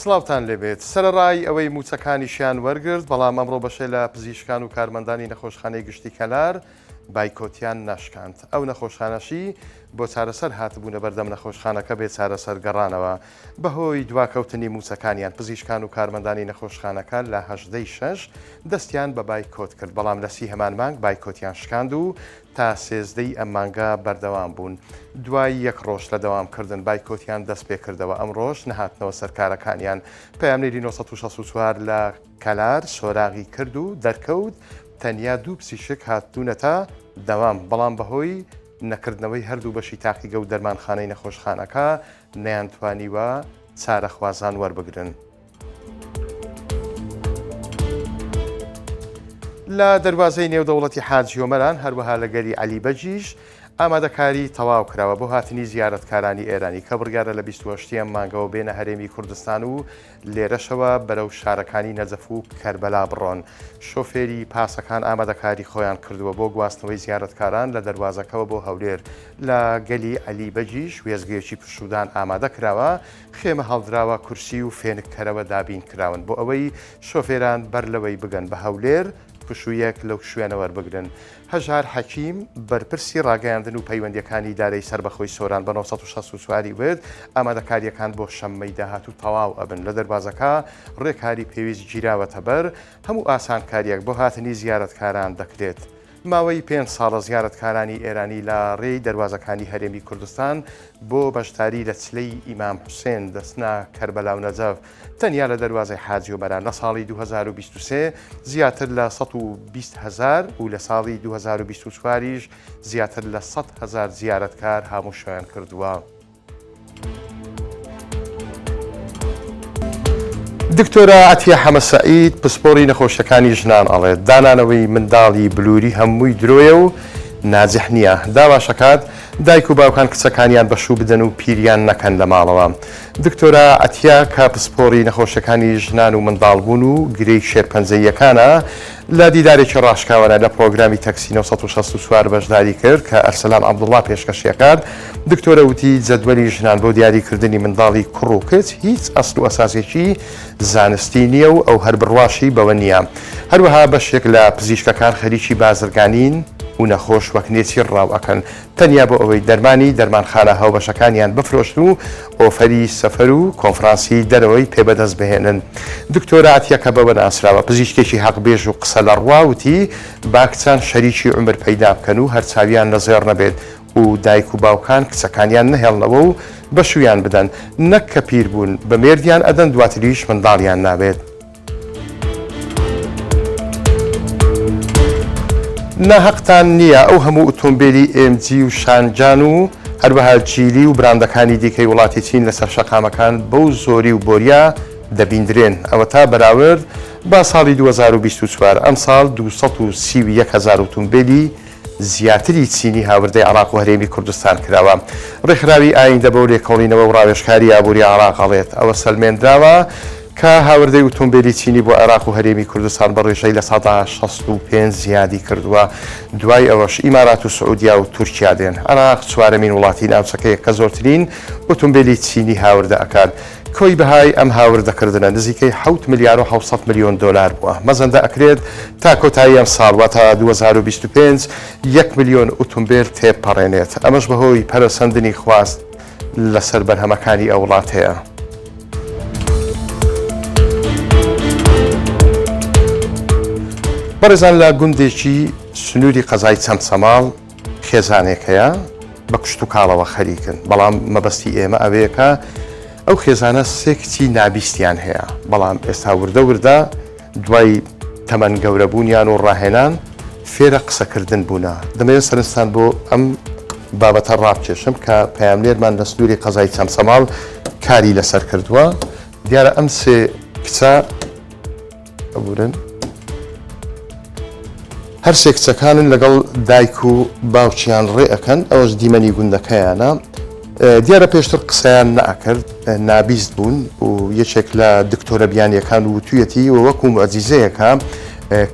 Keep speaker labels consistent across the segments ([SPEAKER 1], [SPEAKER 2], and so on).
[SPEAKER 1] سڵاوتان لێبێت سەرەڕای ئەوەی موچەکانیشیان وەرگرت بەڵام ئەمڕۆ بەشێ لە پزیشکان و کارمەندانی نەخۆشخانەی گشتی کەلار بایکۆتیان ناشکاند. ئەو نەخۆشخانەشی بۆ چارەسەر هاتبوونە بەردەم نەخۆشخانەکە بێت چارەسەر گەڕانەوە بەهۆی دواکەوتنی موچەکانیان. پزیشکان و کارمەندانی نەخۆشخانەکە لە 18/6 دەستیان بە بایکۆت کرد بەڵام لە 30 هەمان مانگ بایکۆتیان شکاند و تا 13 ئەم مانگە بەردەوام بوون. دوای یەک ڕۆژ لە دەوامکردن بایکۆتیان دەست پێ کردەوە. ئەم ڕۆژ نەهاتنەوە سەرکارەکانیان. پەیامنێری 964 لە کەلار سۆراغی کرد و دەرکەوت تەنیا 2 پزیشک هاتوونەتە دەوام بەڵام بەهۆی نەکردنەوەی هەردوو بەشی تاقیگە و دەرمانخانەی نەخۆشخانەکە نەیانتوانیوە چارەخوازان وەربگرن. لە دەواازەی نێودەوڵەتی حاجی ومەران هەروەها لەگەری عەلی بەجیش ئامادەکاری تەواو کراوە بۆ هاتنی زیارەتکارانی ئێرانی کە بڕیارە لە 28 مانگەوە بێنە هەرێمی کوردستان و لێرەشەوە بەرەو شارەکانی نەجەف و کەربەلا بڕۆن. شۆفێری پاسەکان ئامادەکاری خۆیان کردووە بۆ گواستنەوەی زیارەتکاران لە دەواازەکەەوە بۆ هەولێر. لە گەلی عەلی بەجیش وێزگەیەکی پشودان ئامادە کراوە، خێمە هەڵدراوە، کورسی و فێنکەرەوە دابین کراون بۆ ئەوەی شۆفێران بەر لەوەی بگەن بە هەولێر پشوویەک لەو شوێنەوە وەربگرن. هەژار حەکیم بەرپرسی ڕاگەیاندن و پەیوەندیەکانی دارەی سربەخۆی سۆران بە 964 وێت ئامادەکاریەکان بۆ شەممەی داهات و تەواو ئەبن. لە دەربازەکە ڕێکاری پێویست گیراوەتە بەر هەموو ئاسانکاریەک بۆ هاتنی زیارەتکاران دەکرێت. ماوەی 5 ساڵە زیارەتکارانی ئێرانی لە ڕێی دەواازەکانی هەرێمی کوردستان بۆ بەشداری لە چلەی ئیمام حوسێن دەستنا کەربەلا و نەجەف تەنیا لە دەواازەی حاجی ومەران لە ساڵی 2023 زیاتر لە 120,000 و لە ساڵی 2024 زیاتر لە 100,000 زیارەتکار هاموشیان کردووە. دکتۆرە ئەتیە حەمە سەعید پسپۆری نەخۆشیەکانی ژنان ئەڵێت دانانەوەی منداڵی بلووری هەمووی درۆیە و ناجح نییە. داواشەکات دایک و باوکان کچەکانیان بەشوو بدەن و پیریان نەکەن لە ماڵەوە. دکتۆرە ئەتیا کە پسپۆری نەخۆشیەکانی ژنان و منداڵبوون و گرەی شێرپەنجەیەکانە لە دیدارێکی ڕاشکاوانە لە پرۆگرامی تەکسی 964 بەشداری کرد کە ئەرسەلان عەبدوڵڵا پێشکەشیەکات. دکتۆرە وتی جەدوەلی ژنان بۆ دیاریکردنی منداڵی کوڕ و کچ هیچ ئەسڵ و ئەساسێکی زانستی نییە و ئەو هەر بڕواشی بەوە نییە. هەروەها بەشێک لە پزیشکەکان خەریکی بازرگانین و نەخۆش وەک نێچی ڕاو ئەکەن تەنیا بۆ ئەوەی دەرمانخانە هاوبەشەکانیان بفرۆشت و ئۆفەری سەفەر و کۆنفرانسی دەرەوەی پێبەدەست بهێنن. دکتۆرە ئەتیەکە بەوە ناسراوە پزیشکێکی حەقبێژ و قسە لە ڕواوتی باکچان شەریکی عومر پەیدا بکەن و هەرچاویان لە زێڕ نەبێت و دایک و باوکان کچەکانیان نەهێڵنەوە و بەشویان بدەن نەک کە پیر بوون بە مێردیان ئەدەن دواتریش منداڵیان نابێت. ناحەقتان نییە ئەو هەموو ئۆتۆمبیلی ئMG و شانجان و هەروەها جیلی و براندەکانی دیکەی وڵاتی چین لەسەر شەقامەکان بەو زۆری و بۆریا دەبیندرێن. ئەوە تا بەراورد با ساڵی 2024 ئەم ساڵ 231,000 ئۆتۆمبیلی زیاتری چینی هاوردەی عێراق و هەرێمی کوردستان کراوە. ڕێکخراوی ئایندە بەو لێکۆڵینەوە و ڕاوێژکاری ئابووری عێراق ئەڵێت ئەوە سەلمێنراوە کە هاوردەی ئۆتۆمبیلی چینی بۆ عێراق و هەرێمی کوردستان بە ڕێژەی لە 65 زیادی کردووە. دوای ئەوەش ئیمارات و سعودیا و تورکیا دێن. عێراق چوارەمین وڵاتی ناوچەکەیە کە زۆرترین ئۆتۆمبیلی چینی هاوردە ئەکات. کۆی بەهای ئەم هاوردەکردنە نزیکەی 7 ملیار و 700 ملیۆن دۆلار بووە. مەزەندە ئەکرێت تا کۆتایی ئەم ساڵ تا 2025 1 ملیۆن ئۆتۆمبیل تێپەڕێنێت. ئەمەش بەهۆی پەرەسەندنی خواست لەسەر بەرهەمەکانی ئەو وڵات هەیە. بەڕێزان لە گوندێکی سنووری قەزای چەند سەماڵ خێزانێکەیە بە کشت و کاڵەوە خەریکن بەڵام مەبەستی ئێمە ئەوەیەکە ئەو خێزانە سێ کچی نابیستیان هەیە بەڵام ئێستا وردە دوای تەمەن گەورەبوونیان و ڕاهێنان فێرە قسەکردن بوونە. دەمەوێت سەرنجتان بۆ ئەم بابەتە ڕابکێشم کە پەیامنێرمان لە سنووری قەزای چەند سەماڵ کاری لەسەر کردووە. دیارە ئەم سێ کچە ئەبورن هەر سێ کچەکانن لەگەڵ دایک و باوچیان ڕێ ئەەکەن ئەوەش دیمەنی گوندەکەیانە. دیارە پێشتر قسەیان نەئەکرد نابیست بوون و یەکێک لە دکتۆرە بیانیەکان و تویەتی و وەکو مۆجیزەیەکە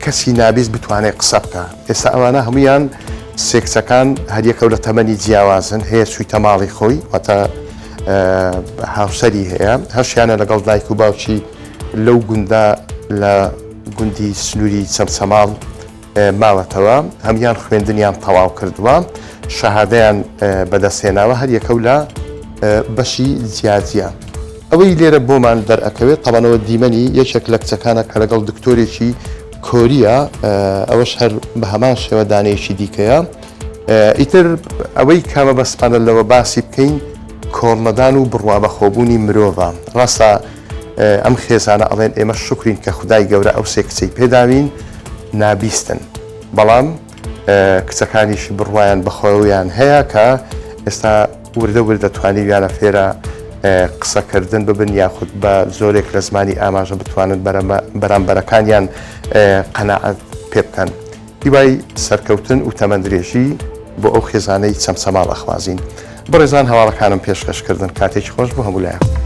[SPEAKER 1] کەسی نابیست بتوانێت قسە بکە. ئێستا ئەوانە هەمویان سێ کچەکان هەریەکە لە تەمەنی جیاوازن هەیە چوویتە ماڵی خۆی واتە هاوسەری هەیە هەشیانە لەگەڵ دایک و باوکی لەو گوندا لە گوندی سنووری چەمچەماڵ ماوەتەوە هەمیان خوێندنیان تەواو کردووە شەهادەیان بەدەستێناوە هەر یەکەو لە بەشی جیاجیە ئەوەی لێرە بۆمان دەرئەکەوێت تەوانەوە دیمەنی یەکێک لە کچەکانە کە لەگەڵ دکتۆرێکی کۆریە ئەوەش هەر بە هەمان شێوە دانەیەکی دیکەیە ئیتر ئەوەی کامە بەسپانە لەوە باسی بکەین کۆڵنەدان و بڕوا بەخۆبوونی مرۆڤە ڕاستە ئەم خێزانە ئەڵێن ئێمە شکرین کە خودای گەورە ئەو سێ کچەی پێداوین نابیستن بەڵام کچەکانیشی بڕوایان بەخۆیان هەیە کە ئێستا وردە وردە توانیویانە فێرە قسەکردن ببن یاخود بە زۆرێک لە زمانی ئاماژە بتوانن بەرامبەرەکانیان قەناعەت پێ بکەن هیوای سەرکەوتن و تەمەندرێژی بۆ ئەو خێزانەی چەمچەماڵ ئەخوازین بەڕێزان هەواڵەکانم پێشکەشکردن کاتێکی خۆش بۆ هەموو لایە